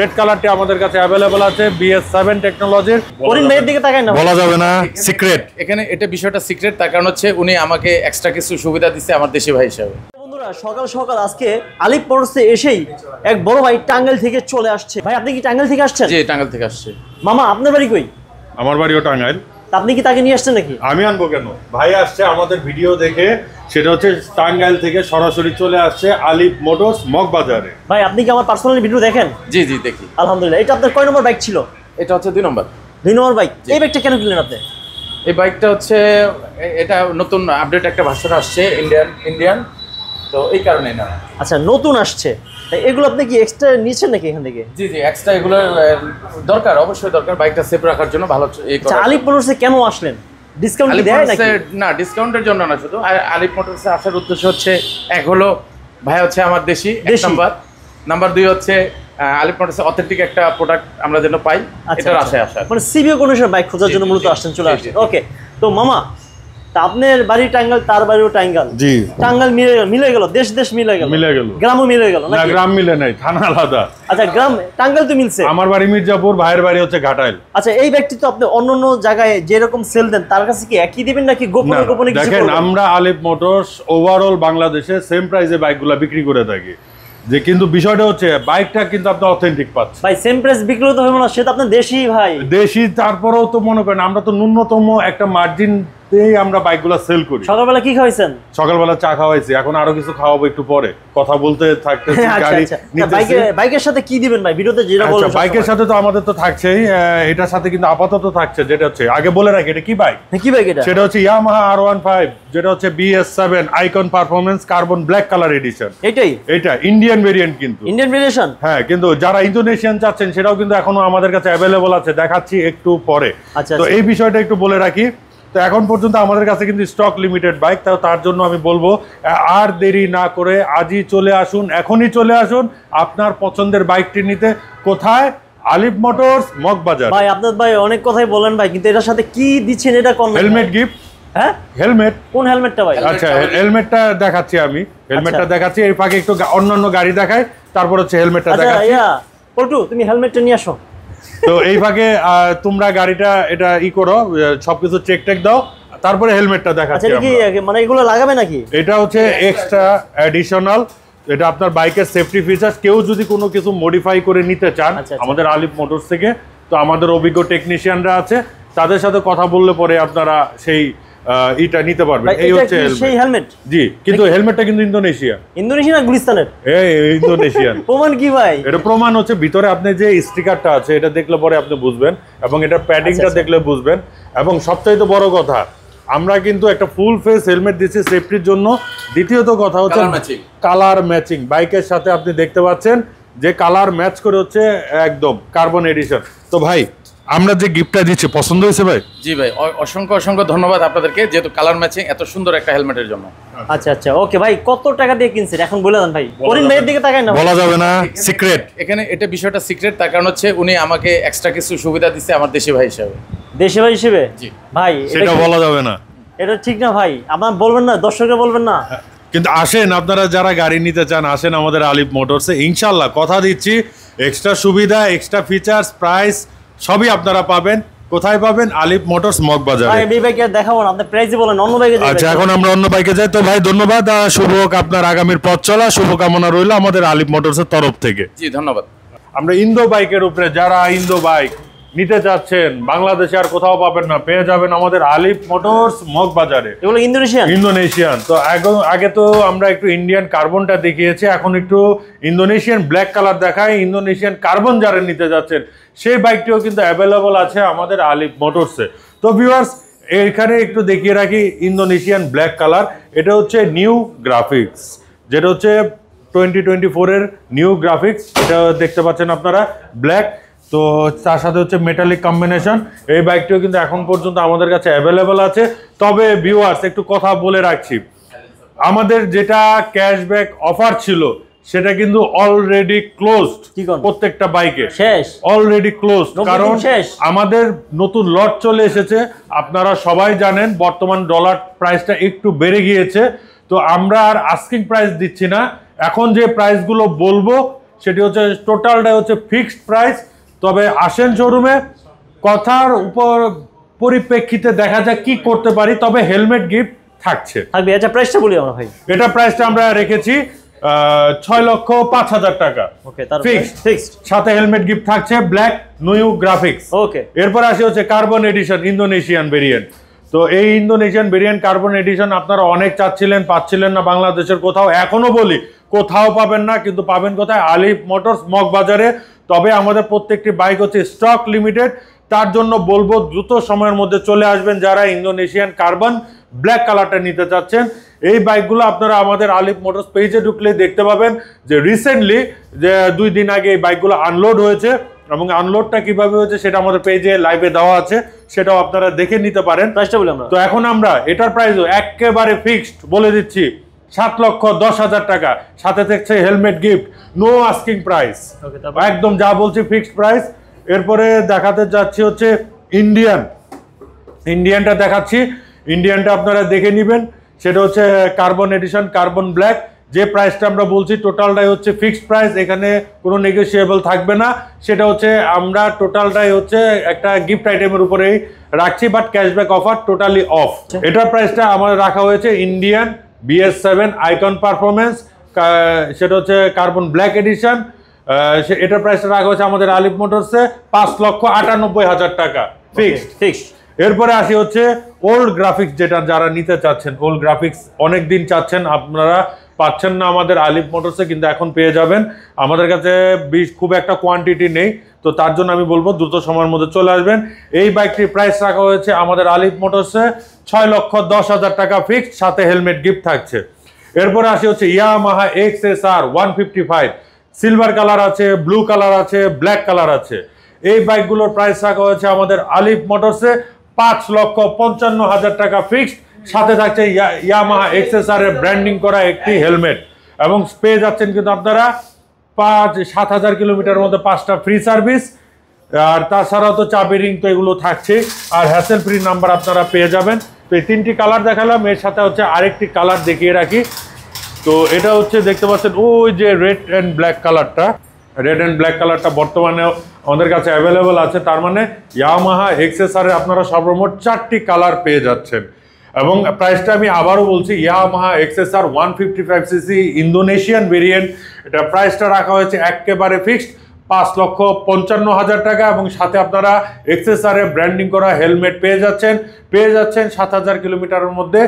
Red কালারটি আমাদের কাছে अवेलेबल আছে BS7 টেকনোলজির। করিম ভাইয়ের দিকে তাকাই না, বলা যাবে না, সিক্রেট। এখানে এটা বিষয়টা সিক্রেট, তার কারণ হচ্ছে উনি আমাকে এক্সট্রা কিছু সুবিধা দিচ্ছে আমার দেশি ভাই হিসাবে। বন্ধুরা সকাল সকাল আজকে আলিপ মোটরসে এসেই এক বড় ভাই টাঙ্গাইল থেকে চলে আসছে। ভাই আপনি কি টাঙ্গাইল থেকে আসছেন? জি, টাঙ্গাইল থেকে আসছে। মামা আপনার বাড়ি কই? আমার বাড়িও টাঙ্গাইল। আপনি কি তাকে নিয়ে আসছেন নাকি? আমি আনবো কেন, ভাই আসছে আমাদের ভিডিও দেখে, সেটা হচ্ছে টাঙ্গাইল থেকে সরাসরি চলে আসছে আলিপ মোটরস মগবাজারে। ভাই আপনি কি আমার পার্সোনাল ভিডিও দেখেন? জি জি দেখি। আলহামদুলিল্লাহ। এটা আপনার কয় নম্বর বাইক ছিল? এটা হচ্ছে 2 নম্বর। 2 নম্বর বাইক। এই বাইকটা কেন কিনলেন আপনি? এই বাইকটা হচ্ছে এটা নতুন আপডেট একটা ভার্সন আসছে, ইন্ডিয়ান, তো এই কারণে না। আচ্ছা, নতুন আসছে, এগুলো আপনি কি এক্সট্রা নিয়েছেন নাকি এখান থেকে? জি জি, এক্সট্রা এগুলো দরকার, অবশ্যই দরকার, বাইকটা সেফ রাখার জন্য ভালো। আচ্ছা, আলিপ মোটরসে কেন আসলেন? ডিসকাউন্ট কি দেয় নাকি? না, ডিসকাউন্টের জন্য না, শুধু আলিপ মোটরসে আসার উদ্দেশ্য হচ্ছে, এক হলো ভাই হচ্ছে আমার দেশি, এক নাম্বার 2 হচ্ছে আলিপ মোটরসে অথেন্টিক একটা প্রোডাক্ট আমরা যেন পাই, এটার আশায় আসা। মানে সিবিও কন্ডিশন বাইক খোঁজার জন্য মূলত আসছেন, চলে আসছেন। ওকে, তো মামা তা আপনার বাড়ি টাঙ্গাইল, তার বাড়িও টাঙ্গাইল। জি, টাঙ্গাইল মিলে গেল, দেশ মিলে গেল, গ্রামও মিলে গেল না? গ্রাম মিলে নাই, থানা আলাদা। আচ্ছা, গ্রাম টাঙ্গাইল তো মিলছে। আমার বাড়ি মির্জাপুর, ভাইয়ের বাড়ি হচ্ছে ঘাটাইল। আচ্ছা, এই ব্যক্তি তো আপনি অন্যান্য জায়গায় যেরকম সেল দেন তার কাছে কি একই দিবেন নাকি গোপনে গোপনে কিছু? দেখেন, আমরা আলিপ মোটরস ওভারঅল বাংলাদেশে সেম প্রাইসে বাইকগুলো বিক্রি করে থাকি, যে কিন্তু বিষয়টা হচ্ছে বাইকটা কিন্তু আপনি অথেন্টিক পাচ্ছেন। ভাই সেম প্রাইস বিক্রি তো হবে না, সেটা আপনার দেশি ভাই। দেশি, তারপরেও তো মনে করেন আমরা তো ন্যূনতম একটা মার্জিন দিয়েই আমরা বাইকগুলো সেল করি। সকালবেলা কি খাওয়াইছেন? সকালবেলা চা খাওয়াইছি, এখন আরো কিছু খাওয়াবো একটু পরে, কথা বলতে থাকতেছি। গাড়ি নিতেছি। বাইকের সাথে কি দিবেন ভাই ভিডিওতে যেটা বলছেন? বাইকের সাথে তো আমাদের তো থাকছেই, এটার সাথে কিন্তু আপাতত থাকছে যেটা হচ্ছে, আগে বলে রাখি এটা কি বাইক। কি বাইক এটা? সেটা হচ্ছে ইয়ামাহা R15, যেটা হচ্ছে BS7 icon performance carbon black colour addition. এটা ইন্ডিয়ান ভেরিয়েন্ট, কিন্তু ইন্ডিয়ান ভেরিয়েশন। হ্যাঁ, কিন্তু যারা ইন্দোনেশিয়ান চাচ্ছেন সেটাও কিন্তু এখনো আমাদের কাছে অ্যাভেলেবল আছে, দেখাচ্ছি একটু পরে। তো এই বিষয়টা একটু বলে রাখি, তো এখন পর্যন্ত আমাদের কাছে কিন্তু স্টক লিমিটেড বাইক, তার জন্য আমি বলবো আর দেরি না করে আজই চলে আসুন, এখনই চলে আসুন আপনার পছন্দের বাইকটি নিতে। কোথায়? আলিপ মোটরস মগবাজার। ভাই আপনার ভাই অনেক কথাই বলেন ভাই, কিন্তু এটার সাথে কি দিচ্ছেন এটা কোন? Helmet gift. হ্যাঁ, হেলমেট। কোন হেলমেটটা ভাই? আচ্ছা, হেলমেটটা দেখাচ্ছি আমি, হেলমেটটা দেখাচ্ছি, এর ফাঁকে একটু অন্যান্য গাড়ি দেখাই, তারপর হচ্ছে হেলমেটটা দেখাচ্ছি। পল্টু, তুমি হেলমেটটা নিয়ে আসো। তো এই ফাঁকে তোমরা গাড়িটা এটা করো, সবকিছু চেক টেক দাও, তারপরে হেলমেটটা দেখাচ্ছি। মানে এগুলো লাগাবে নাকি? এটা হচ্ছে এক্সট্রা অ্যাডিশনাল, এটা আপনার বাইকের সেফটি ফিচার্স। কেউ যদি কোনো কিছু মডিফাই করে নিতে চান আমাদের আলিপ মোটরস থেকে, তো আমাদের অভিজ্ঞ টেকনিশিয়ানরা আছে, তাদের সাথে কথা বললে পরে আপনারা সেই এটা নিতে পারবেন। এই হচ্ছে সেই হেলমেট। জি, কিন্তু হেলমেটটা কিন্তু ইন্দোনেশিয়া না গুলিস্তানের? ইন্দোনেশিয়ান। প্রমাণ কি ভাই? এটা প্রমাণ হচ্ছে ভিতরে আপনি যে স্টিকারটা আছে এটা দেখলে পরে আপনি বুঝবেন, এবং এটা প্যাডিংটা দেখলে বুঝবেন। এবং সবচাইতে বড় কথা, আমরা কিন্তু একটা ফুল ফেস হেলমেট দিচ্ছি সেফটির জন্য। দ্বিতীয়ত কথা হচ্ছে কালার ম্যাচিং, বাইকের সাথে আপনি দেখতে পাচ্ছেন যে কালার ম্যাচ করে হচ্ছে একদম কার্বন এডিশন। তো ভাই, আমরা যে গিফটটা দিচ্ছি পছন্দ হয়েছে ভাই? জি ভাই, অসংখ্য ধন্যবাদ আপনাদেরকে, যেহেতু কালার ম্যাচিং এত সুন্দর একটা হেলমেটের জন্য। আচ্ছা, ওকে ভাই, কত টাকা দিয়ে কিনছেন এখন বলে দেন ভাই। করিম ভাইয়ের দিকে তাকাই না, বলা যাবে না, সিক্রেট। এখানে এটা বিষয়টা সিক্রেট, তার কারণ হচ্ছে উনি আমাকে এক্সট্রা কিছু সুবিধা দিচ্ছে আমার দেশি ভাই হিসাবে। দেশি ভাই হিসেবে? জি ভাই, সেটা বলা যাবে না, এটা ঠিক না ভাই। আপনারা বলবেন না, দর্শকরা বলবেন না। কিন্তু আসেন, আপনারা যারা গাড়ি নিতে চান আসেন আমাদের আলিপ মোটরসে, ইনশাল্লাহ কথা দিচ্ছি এক্সট্রা সুবিধা, এক্সট্রা ফিচার্স, প্রাইস সবই আপনারা পাবেন। কোথায় পাবেন? আলিপ মোটরস মগবাজারে। ভাই এই বাইকে দেখাবো না, আপনি প্রাইসই বলেন, অন্য বাইকে যাই। আচ্ছা, এখন আমরা অন্য বাইকে যাই। তো ভাই ধন্যবাদ, শুভ হোক আপনার আগামীর পথ চলা, শুভকামনা রইল আমাদের আলিপ মোটরসের তরফ থেকে। জি ধন্যবাদ। আমরা ইন্দো বাইকের উপরে, যারা ইন্দো বাইক নিতে চাচ্ছেন বাংলাদেশে আর কোথাও পাবেন না, পেয়ে যাবেন আমাদের আলিপ মোটরস মগবাজারে। এগুলো ইন্দোনেশিয়ান। তো আগে তো আমরা একটু ইন্ডিয়ান কার্বনটা দেখিয়েছি, এখন একটু ইন্দোনেশিয়ান ব্ল্যাক কালার দেখায়। ইন্দোনেশিয়ান কার্বন যারা নিতে যাচ্ছেন সেই বাইকটিও কিন্তু অ্যাভেলেবল আছে আমাদের আলিপ মোটরসে। তো ভিউয়ার্স, এখানে একটু দেখিয়ে রাখি ইন্দোনেশিয়ান ব্ল্যাক কালার, এটা হচ্ছে নিউ গ্রাফিক্স, যেটা হচ্ছে 2024 এর নিউ গ্রাফিক্স। এটা দেখতে পাচ্ছেন আপনারা, ব্ল্যাক, তো তার সাথে হচ্ছে মেটালিক কম্বিনেশন। এই বাইকটিও কিন্তু এখন পর্যন্ত আমাদের কাছে অ্যাভেলেবল আছে। তবে ভিউয়ার্স, একটু কথা বলে রাখছি, আমাদের যেটা ক্যাশব্যাক অফার ছিল সেটা কিন্তু অলরেডি ক্লোজড, প্রত্যেকটা বাইকে অলরেডি ক্লোজড, কারণ আমাদের নতুন লট চলে এসেছে। আপনারা সবাই জানেন বর্তমান ডলার প্রাইসটা একটু বেড়ে গিয়েছে, তো আমরা আর আস্কিং প্রাইস দিচ্ছি না, এখন যে প্রাইসগুলো বলবো সেটি হচ্ছে টোটালটাই হচ্ছে ফিক্সড প্রাইস। তবে আসেন শোরুমে, কথার উপর পরিপ্রেক্ষিতে দেখা যাক কি করতে পারি। তবে হেলমেট গিফট থাকছে। আচ্ছা প্রাইসটা বলি আমরা ভাই। এটা প্রাইসটা আমরা রেখেছি 6,05,000 টাকা। ওকে, তার ফিক্সড, সাথে হেলমেট গিফট থাকছে, ব্ল্যাক নিউ গ্রাফিক্স। ওকে, এরপর আসি হচ্ছে কার্বন এডিশন ইন্দোনেশিয়ান ভেরিয়েন্ট। তো এই ইন্দোনেশিয়ান ভেরিয়েন্ট কার্বন এডিশন আপনারা অনেক চাচ্ছিলেন, পাচ্ছিলেন না বাংলাদেশের কোথাও। এখনো বলি কোথাও পাবেন না, কিন্তু পাবেন কোথায়? আলিফ মোটরস মগবাজারে। তবে আমাদের প্রত্যেকটি বাইক হচ্ছে স্টক লিমিটেড, তার জন্য বলবো দ্রুত সময়ের মধ্যে চলে আসবেন যারা ইন্দোনেশিয়ান কার্বন ব্ল্যাক কালারটা নিতে চাচ্ছেন। এই বাইকগুলো আপনারা আমাদের আলিফ মোটরস পেজে ঢুকলেই দেখতে পাবেন যে রিসেন্টলি যে 2 দিন আগে এই বাইকগুলো আনলোড হয়েছে, এবং আনলোডটা কিভাবে হয়েছে সেটা আমাদের পেজে লাইভে দেওয়া আছে, সেটাও আপনারা দেখে নিতে পারেন। প্রাইসটা বলি আমরা। তো এখন আমরা এটার প্রাইসও একেবারে ফিক্সড বলে দিচ্ছি 7,10,000 টাকা, সাথে থাকছে helmet gift, no asking price, একদম যা বলছি ফিক্সড প্রাইস। এরপরে দেখাতে যাচ্ছি হচ্ছে ইন্ডিয়ানটা দেখাচ্ছি। ইন্ডিয়ানটা আপনারা দেখে নেবেন, সেটা হচ্ছে কার্বন এডিশন কার্বন ব্ল্যাক। যে প্রাইসটা আমরা বলছি টোটালটাই হচ্ছে ফিক্সড প্রাইস, এখানে কোনো নেগোসিয়েবল থাকবে না। সেটা হচ্ছে আমরা টোটালটাই হচ্ছে একটা গিফট আইটেমের উপরেই রাখছি, but cashback offer totally off. এটার প্রাইসটা আমাদের রাখা হয়েছে ইন্ডিয়ান BS7 আইকন পারফরমেন্স, সেটা হচ্ছে কার্বন ব্ল্যাক এডিশন। এটার প্রাইসটা রাখা হয়েছে আমাদের আলিফ মোটরসে 5,98,000 টাকা ফিক্সড। এরপরে আসি হচ্ছে ওল্ড গ্রাফিক্স, যেটা যারা নিতে চাচ্ছেন, ওল্ড গ্রাফিক্স অনেক দিন চাচ্ছেন আপনারা, পাচ্ছেন না আমাদের আলিফ মোটরসে, কিন্তু এখন পেয়ে যাবেন। আমাদের কাছে খুব একটা কোয়ান্টিটি নেই, তো তার জন্য আমি বলবো দ্রুত সময়ের মধ্যে চলে আসবেন। এই বাইকটির প্রাইস রাখা হয়েছে আমাদের আলিফ মোটরসে 6,10,000 টাকা ফিক্সড, সাথে হেলমেট গিফট থাকছে। এরপরে আসি হচ্ছে ইয়ামাহা XSR 155, সিলভার কালার আছে, ব্লু কালার আছে, ব্ল্যাক কালার আছে। এই বাইকগুলোর প্রাইস রাখা হয়েছে আমাদের আলিফ মোটরসে 5,55,000 টাকা ফিক্সড, সাথে থাকছে ইয়ামাহা XSR এর ব্র্যান্ডিং করা একটি হেলমেট, এবং পেয়ে যাচ্ছেন কিন্তু আপনারা 7,000 কিলোমিটার মধ্যে 5টা ফ্রি সার্ভিস। আর তাছাড়াও তো চাবি রিং তো এগুলো থাকছে, আর হ্যাসেল ফ্রি নাম্বার আপনারা পেয়ে যাবেন। তো এই 3টি কালার দেখালাম, এর সাথে হচ্ছে আরেকটি কালার দেখিয়ে রাখি। তো এটা হচ্ছে দেখতে পাচ্ছেন ওই যে রেড অ্যান্ড ব্ল্যাক কালারটা বর্তমানে আমাদের কাছে অ্যাভেলেবল আছে। তার মানে ইয়ামাহা XSR এর আপনারা সর্বমোট 4টি কালার পেয়ে যাচ্ছেন। এবং প্রাইসটা আমি আবারও বলছি, Yamaha XSR 155cc Indonesian variant, এটা প্রাইসটা রাখা হয়েছে একেবারে ফিক্সড 5,55,000 টাকা, এবং সাথে আপনারা XSR এর ব্র্যান্ডিং করা হেলমেট পেয়ে যাচ্ছেন 7,000 কিলোমিটারের মধ্যে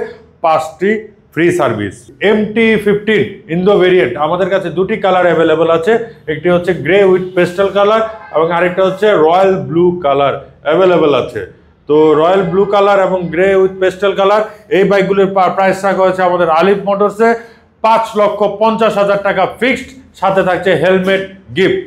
5টি free service. MT-15 Indo variant আমাদের কাছে 2টি কালার অ্যাভেলেবল আছে, একটি হচ্ছে গ্রে উইথ পেস্টাল কালার, এবং আরেকটা হচ্ছে রয়্যাল ব্লু কালার অ্যাভেলেবল আছে। তো রয়্যাল ব্লু কালার এবং গ্রে উইথ পেস্টাল কালার এই বাইকগুলির প্রাইস রাখা হয়েছে আমাদের আলিফ মোটরসে 5,50,000 টাকা ফিক্সড, সাথে থাকছে হেলমেট গিফট।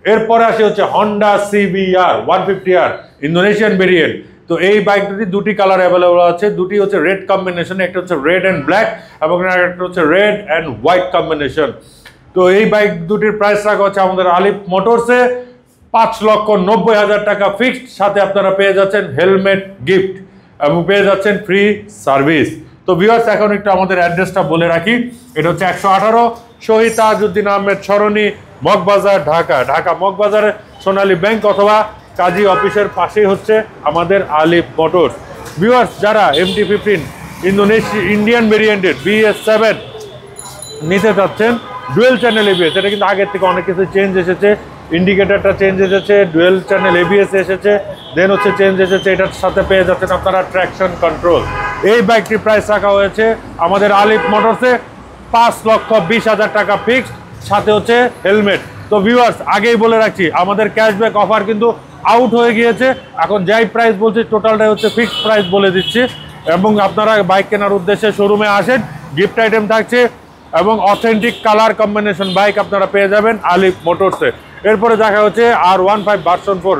এরপরে আসি হচ্ছে Honda CBR 150R Indonesian variant. তো এই বাইক দুটি কালার অ্যাভেলেবল আছে, দুটি হচ্ছে রেড কম্বিনেশন, একটা হচ্ছে রেড অ্যান্ড ব্ল্যাক এবং একটা হচ্ছে রেড অ্যান্ড হোয়াইট কম্বিনেশন। তো এই বাইক দুটির প্রাইস রাখা হচ্ছে আমাদের আলিফ মোটরসে 5,90,000 টাকা ফিক্সড, সাথে আপনারা পেয়ে যাচ্ছেন হেলমেট গিফট এবং পেয়ে যাচ্ছেন ফ্রি সার্ভিস। তো ভিউয়ার্স, এখন একটু আমাদের অ্যাড্রেসটা বলে রাখি। এটা হচ্ছে 118 শহীদ তাজউদ্দিন আহমেদ সরণি, মগবাজার, ঢাকা মগবাজারে সোনালী ব্যাংক অথবা কাজী অফিসের পাশেই হচ্ছে আমাদের আলিফ মোটরস। ভিউয়ার্স, যারা MT-15 ইন্ডিয়ান ভেরিয়েন্টের BS7 নিতে চাচ্ছেন, ডুয়েল চ্যানেল ABS, এটা কিন্তু আগের থেকে অনেক কিছু চেঞ্জ এসেছে, ইন্ডিকেটরটা চেঞ্জ এসেছে, ডুয়েল চ্যানেল ABS এসেছে, দেন হচ্ছে চেঞ্জ এসেছে, এটার সাথে পেয়ে যাচ্ছেন আপনারা ট্র্যাকশন কন্ট্রোল। এই বাইকটির প্রাইস রাখা হয়েছে আমাদের আলিফ মোটরসে 5,20,000 টাকা ফিক্সড, সাথে হচ্ছে হেলমেট। তো ভিউয়ার্স, আগেই বলে রাখছি আমাদের ক্যাশব্যাক অফার কিন্তু আউট হয়ে গিয়েছে, এখন যাই প্রাইস বলছি টোটালটাই হচ্ছে ফিক্সড প্রাইস বলে দিচ্ছি। এবং আপনারা বাইক কেনার উদ্দেশ্যে শোরুমে আসেন, গিফট আইটেম থাকছে এবং অথেন্টিক কালার কম্বিনেশন বাইক আপনারা পেয়ে যাবেন আলিফ মোটরসে। এরপরে দেখা হচ্ছে R15 ভার্সন 4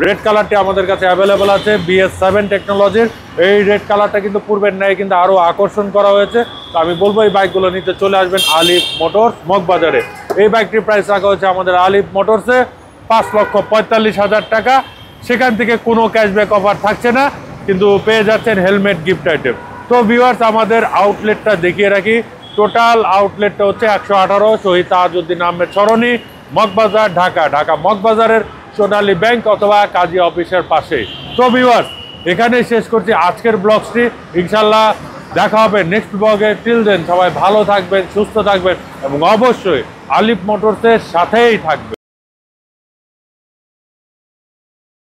রেড কালারটি আমাদের কাছে অ্যাভেলেবল আছে BS7 টেকনোলজির। এই রেড কালারটা কিন্তু পূর্বের ন্যায় কিন্তু আরও আকর্ষণ করা হয়েছে। তো আমি বলবো এই বাইকগুলো নিতে চলে আসবেন আলিফ মোটরস মগবাজারে। এই বাইকটির প্রাইস রাখা হচ্ছে আমাদের আলিফ মোটরসে 5,45,000 টাকা। সেখান থেকে কোনো ক্যাশব্যাক অফার থাকছে না, কিন্তু পেয়ে যাচ্ছেন হেলমেট গিফট আইটেম। তো ভিউয়ার্স, আমাদের আউটলেটটা দেখিয়ে রাখি। টোটাল আউটলেটটা হচ্ছে 118 শহীদ তাজউদ্দিন আহমেদ সরণি, মগবাজার, ঢাকা। ঢাকা মগবাজারের সোনালী ব্যাংক অথবা কাজী অফিসের পাশে। তো ভিউয়ার্স, এখানেই শেষ করছি আজকের ব্লগটি। ইনশাল্লাহ দেখা হবে নেক্সট ব্লগে। টিল দেন সবাই ভালো থাকবেন, সুস্থ থাকবেন এবং অবশ্যই আলিফ মোটরসের সাথেই থাকবেন।